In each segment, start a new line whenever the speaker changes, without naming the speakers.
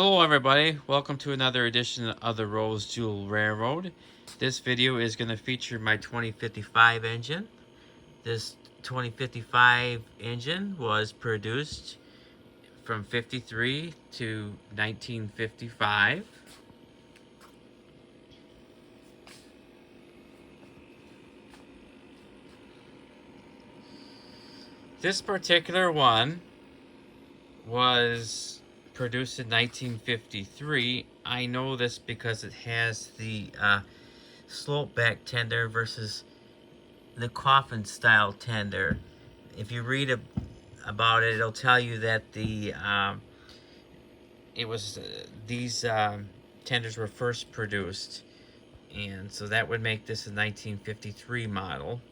Hello everybody, welcome to another edition of the Rose Jewel Railroad. This video is going to feature my 2055 engine. This 2055 engine was produced from 53 to 1955. This particular one was produced in 1953. I know this because it has the slope back tender versus the coffin style tender. If you read about it, it'll tell you that these tenders were first produced, and so that would make this a 1953 model.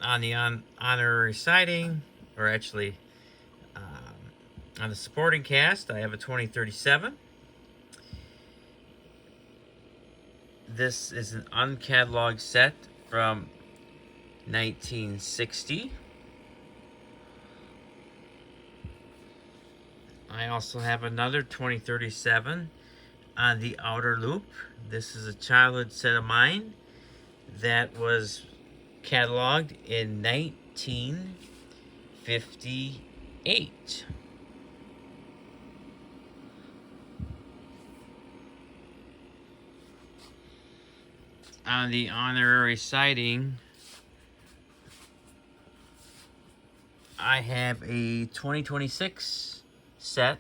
On the honorary siding, or actually on the supporting cast, I have a 2037. This is an uncatalogued set from 1960. I also have another 2037 on the outer loop. This is a childhood set of mine that was cataloged in 1958. On the honorary siding, I have a 2026 set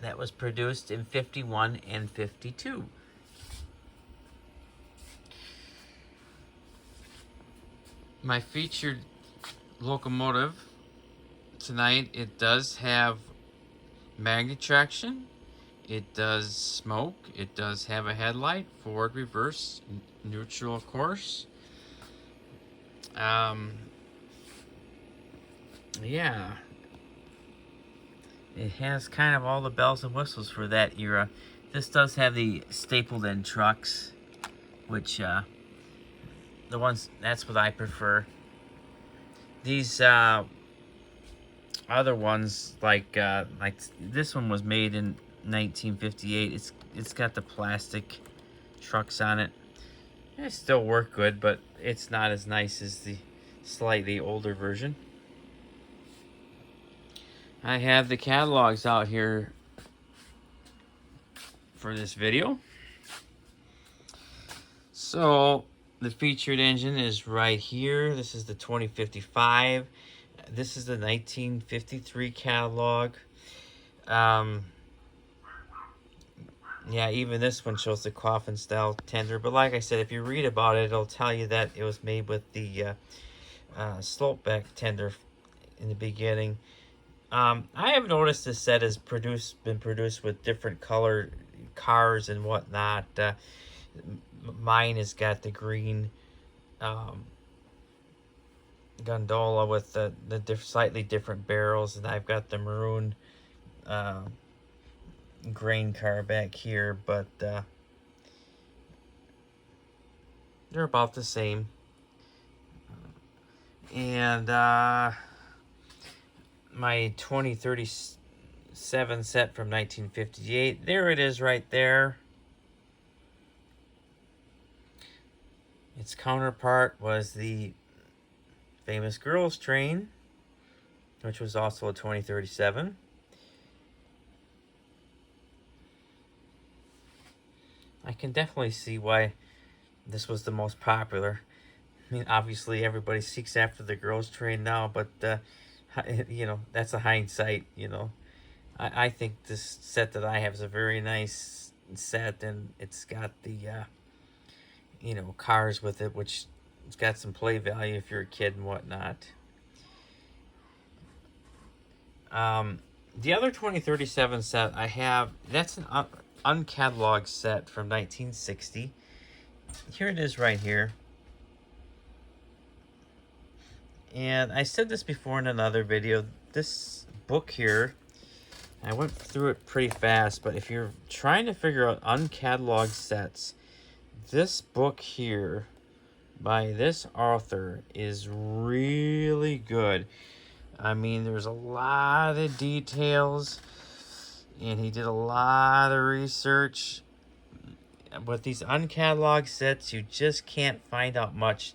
that was produced in 51 and 52. My featured locomotive tonight, it does have magnet traction, it does smoke, it does have a headlight, forward, reverse, neutral of course. Yeah, it has kind of all the bells and whistles for that era. This does have the stapled in trucks, which that's what I prefer. These other ones, like this one was made in 1958. It's got the plastic trucks on it. They still work good, but it's not as nice as the slightly older version. I have the catalogs out here for this video. So the featured engine is right here. This is the 2055. This is the 1953 catalog. Yeah, even this one shows the coffin style tender. But like I said, if you read about it, it'll tell you that it was made with the slope back tender in the beginning. I have noticed this set has been produced with different color cars and whatnot. Mine has got the green gondola with the slightly different barrels, and I've got the maroon grain car back here, but they're about the same. And my 2037 set from 1958, there it is right there. Its counterpart was the famous Girls Train, which was also a 2037. I can definitely see why this was the most popular. I mean, obviously everybody seeks after the Girls Train now, but you know, that's a hindsight. You know, I think this set that I have is a very nice set, and it's got the you know, cars with it, which it's got some play value if you're a kid and whatnot. The other 2037 set I have, that's an uncatalogued set from 1960. Here it is right here. And I said this before in another video. This book here, I went through it pretty fast, but if you're trying to figure out uncatalogued sets, this book here by this author is really good. I mean, there's a lot of details, and he did a lot of research. But these uncatalogued sets, you just can't find out much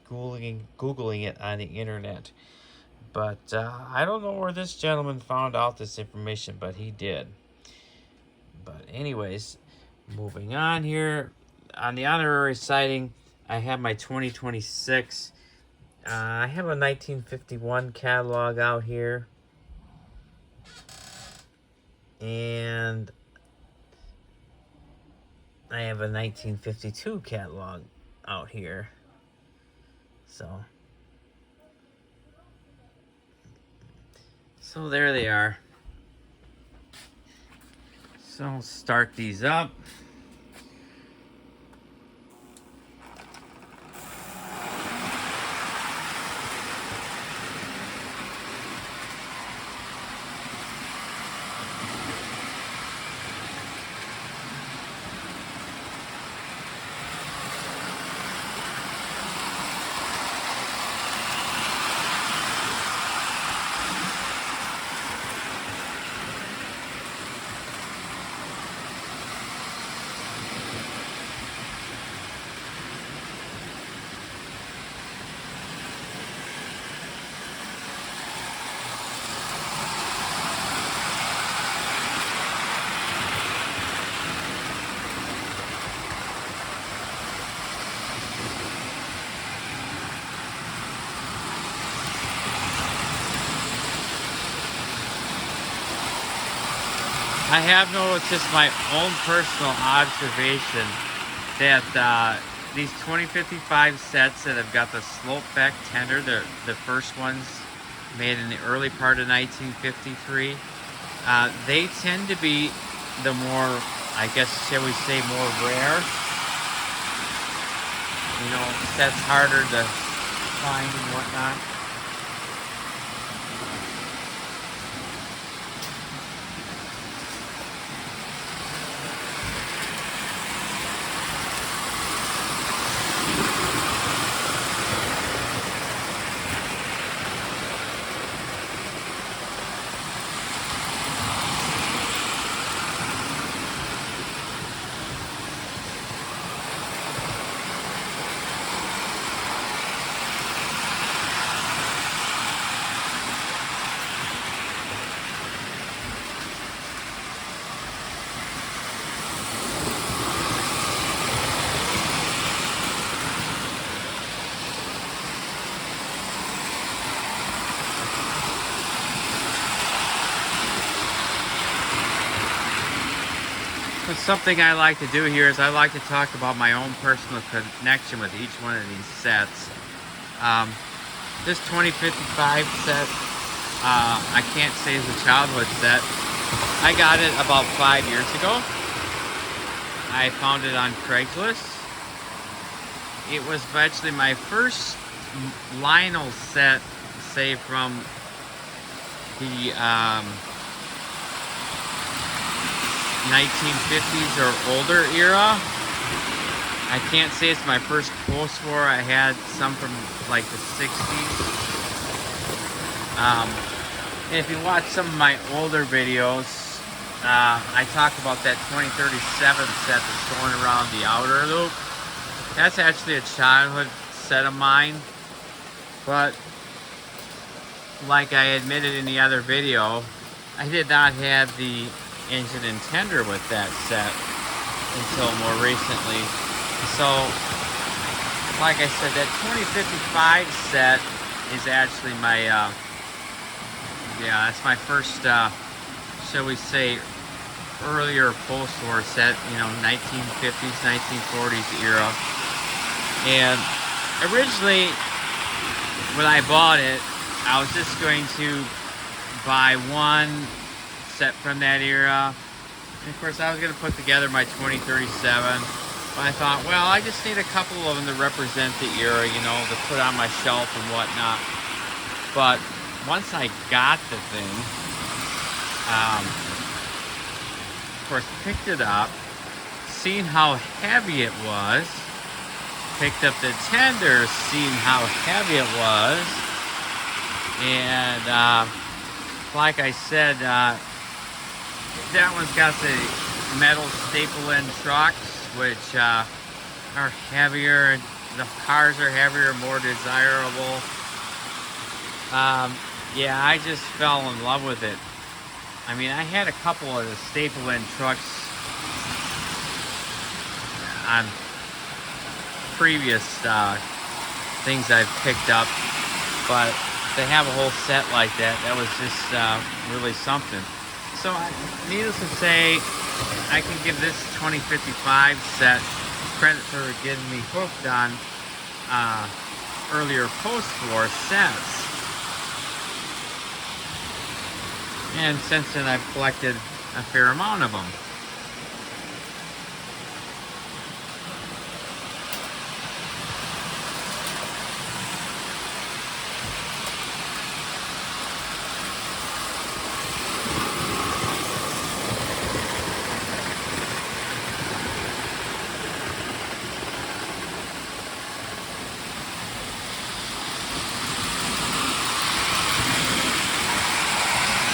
Googling it on the internet. But I don't know where this gentleman found out this information, but he did. But anyways, moving on here. On the honorary sighting, I have my 2026. I have a 1951 catalog out here. And I have a 1952 catalog out here. So there they are. So I'll start these up. I have noticed, just my own personal observation, that these 2055 sets that have got the slope back tender, the first ones made in the early part of 1953, they tend to be the more, I guess, shall we say, more rare. You know, sets harder to find and whatnot. But something I like to do here is I like to talk about my own personal connection with each one of these sets. This 2055 set, I can't say is a childhood set. I got it about 5 years ago. I found it on Craigslist. It was actually my first Lionel set, say from the 1950s or older era. I can't say it's my first post-war. I had some from like the 60s. And if you watch some of my older videos, I talk about that 2037 set that's going around the outer loop. That's actually a childhood set of mine. But like I admitted in the other video, I did not have the engine and tender with that set until more recently. So, like I said, that 2055 set is actually my, that's my first, shall we say, earlier post-war set, you know, 1950s, 1940s era. And originally, when I bought it, I was just going to buy one set from that era, and of course I was going to put together my 2037, but I thought, well, I just need a couple of them to represent the era, you know, to put on my shelf and whatnot. But once I got the thing, of course picked it up, seen how heavy it was, picked up the tender, seeing how heavy it was. And like I said, that one's got the metal staple-in trucks, which are heavier. The cars are heavier, more desirable. Yeah, I just fell in love with it. I mean, I had a couple of the staple-in trucks on previous things I've picked up, but to have a whole set like that, that was just really something. So, needless to say, I can give this 2055 set credit for getting me hooked on earlier post-war sets. And since then, I've collected a fair amount of them.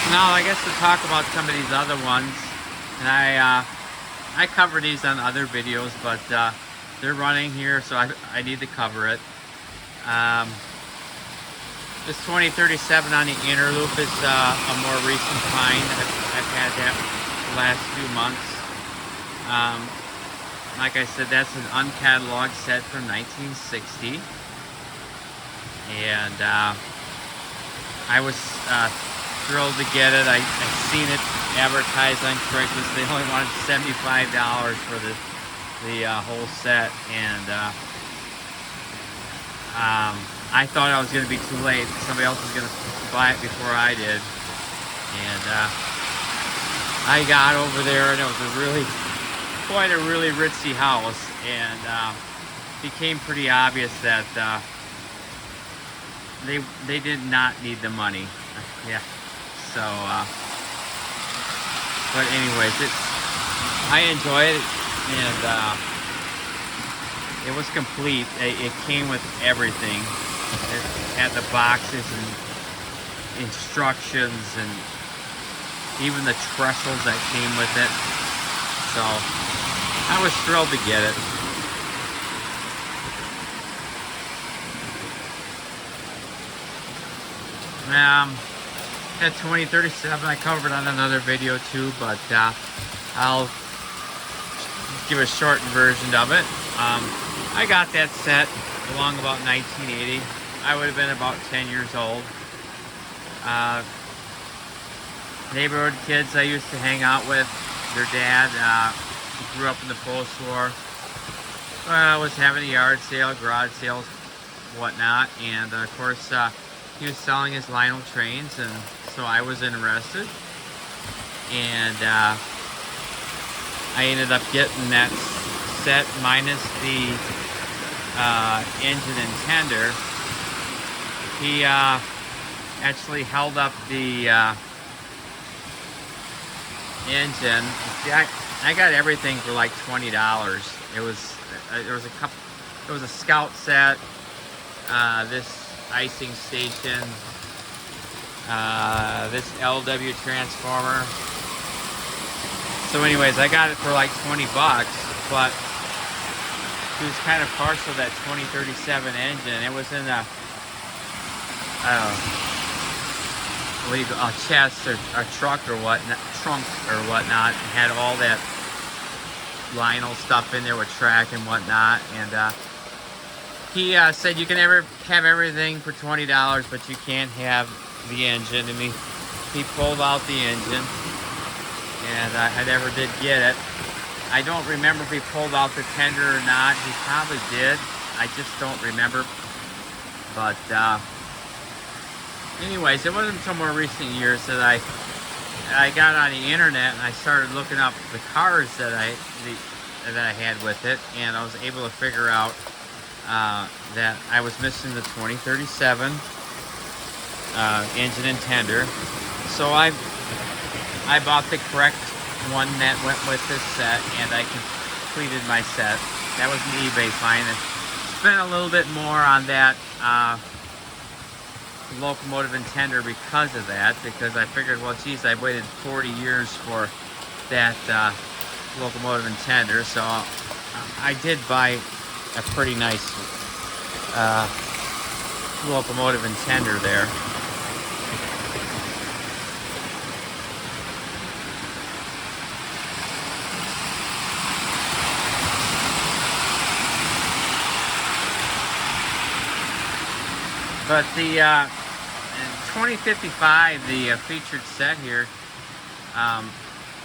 Now, I guess to talk about some of these other ones, and I cover these on other videos, but they're running here, so I need to cover it. This 2037 on the inner loop is a more recent find. I've had that the last few months. Like I said, that's an uncatalogued set from 1960, and I was thrilled to get it. I seen it advertised on Craigslist. They only wanted $75 for the whole set, and I thought I was going to be too late. Somebody else was going to buy it before I did, and I got over there, and it was quite a really ritzy house, and became pretty obvious that they did not need the money. Yeah. So, but anyways, I enjoyed it, and it was complete. It came with everything. It had the boxes and instructions, and even the trestles that came with it. So, I was thrilled to get it. That 2037 I covered on another video too, but I'll give a shortened version of it. I got that set along about 1980. I would have been about 10 years old. Neighborhood kids I used to hang out with, their dad grew up in the post-war. Was having a yard sale, garage sales, whatnot, and of course he was selling his Lionel trains, and so I was interested, and I ended up getting that set minus the engine and tender. He actually held up the engine. See, I got everything for like $20. It was a Scout set, this icing station, this LW transformer. So anyways, I got it for like 20 bucks, but he was kind of partial to that 2037 engine. It was in a chest or a trunk or whatnot. It had all that Lionel stuff in there with track and whatnot, and he said you can never have everything for $20, but you can't have the engine. And he pulled out the engine, and I never did get it. I don't remember if he pulled out the tender or not. He probably did. I just don't remember. But anyways, it wasn't until more recent years that I got on the internet and I started looking up the cars that I had with it, and I was able to figure out that I was missing the 2037 engine and tender. So I bought the correct one that went with this set, and I completed my set. That was an eBay find. spent a little bit more on that locomotive and tender because of that, because I figured, well, geez, I waited 40 years for that locomotive and tender, so I did buy a pretty nice locomotive and tender there. But the 2055, the featured set here,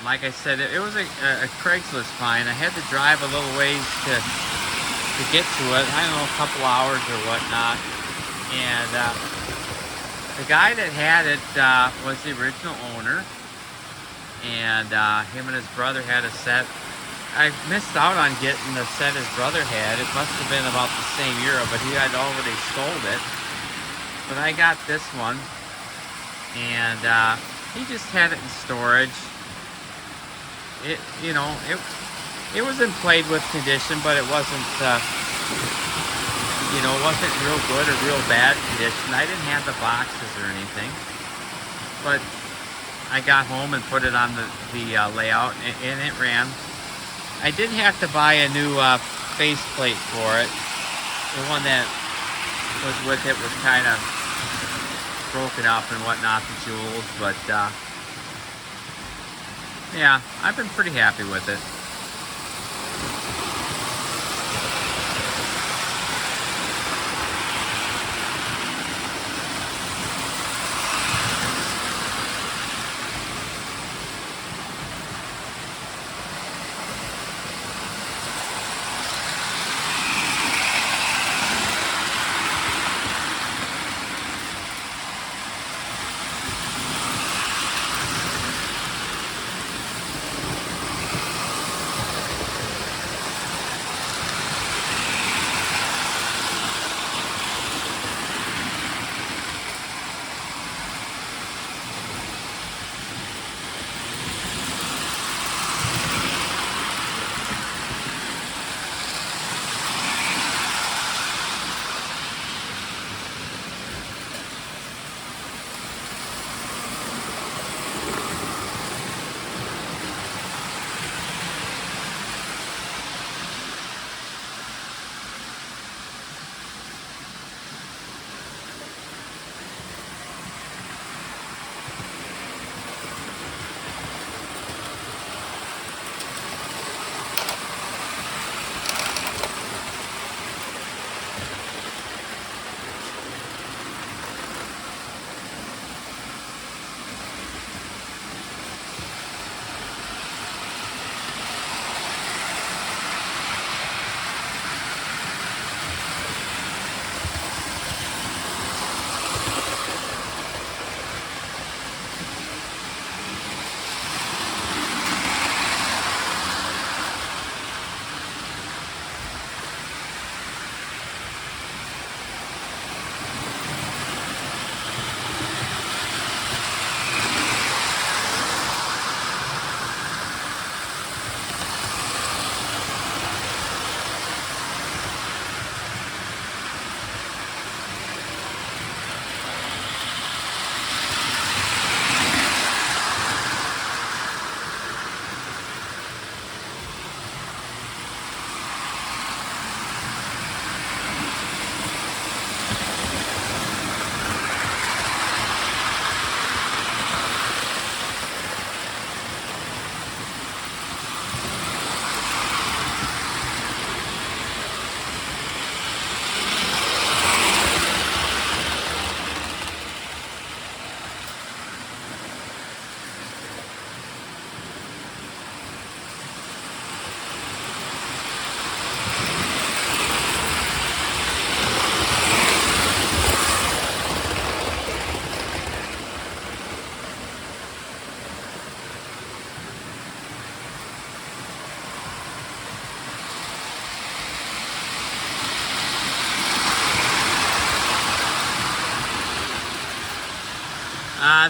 like I said, it was a Craigslist find. I had to drive a little ways to get to it. I don't know, a couple hours or whatnot. And the guy that had it was the original owner. And him and his brother had a set. I missed out on getting the set his brother had. It must have been about the same era, but he had already sold it. But I got this one, and he just had it in storage. It, you know, it was in played with condition, but it wasn't, you know, it wasn't real good or real bad condition. I didn't have the boxes or anything, but I got home and put it on the layout, and it ran. I did have to buy a new faceplate for it. The one that was with it was kind of broken up and whatnot, the jewels, but yeah, I've been pretty happy with it.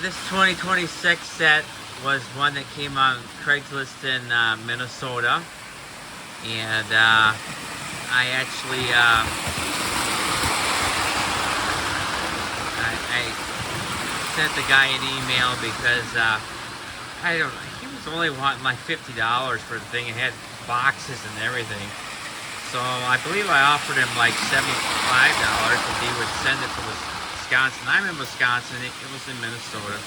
This 2026 set was one that came on Craigslist in Minnesota, and I actually I sent the guy an email because I don't know, he was only wanting like $50 for the thing. It had boxes and everything. So I believe I offered him like $75 if he would send it to Wisconsin. I'm in Wisconsin. It was in Minnesota,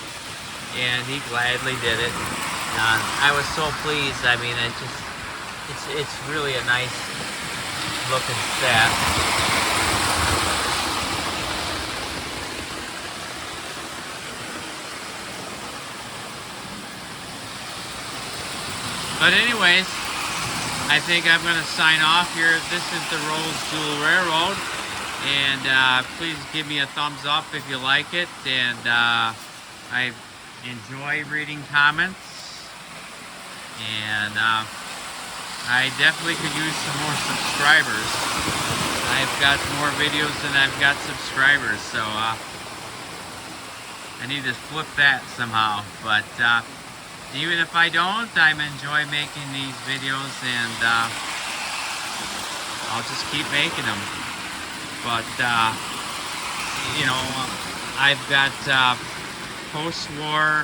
and he gladly did it. I was so pleased. I mean, it's really a nice looking set. But anyways, I think I'm going to sign off here. This is the Rose Jewel Railroad, and please give me a thumbs up if you like it. And I enjoy reading comments, and I definitely could use some more subscribers. I've got more videos than I've got subscribers, so I need to flip that somehow. But even if I don't, I enjoy making these videos, and I'll just keep making them. But you know, I've got post-war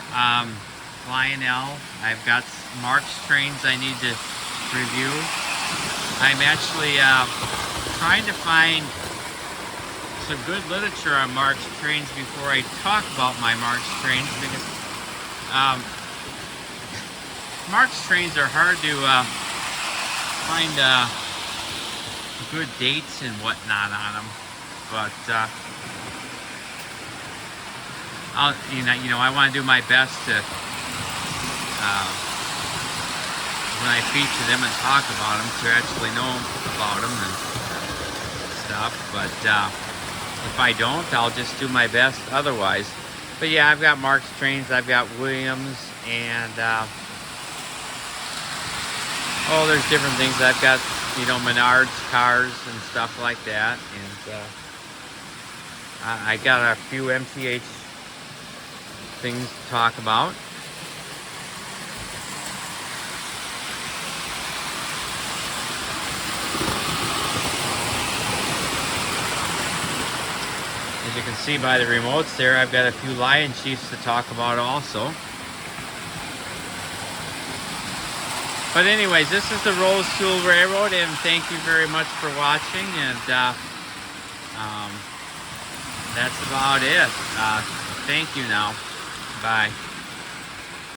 Lionel. I've got Mark's trains I need to review. I'm actually trying to find some good literature on Mark's trains before I talk about my Mark's trains, because Mark's trains are hard to find good dates and whatnot on them, but I want to do my best to when I feature them and talk about them, to actually know about them and stuff. But if I don't, I'll just do my best otherwise. But yeah, I've got Mark's trains, I've got Williams, and there's different things. I've got, Menards cars and stuff like that, and I got a few MTH things to talk about. As you can see by the remotes there, I've got a few Lion Chiefs to talk about also. But anyways, this is the Rose Jewel Railroad, and thank you very much for watching, and that's about it. Thank you now. Bye.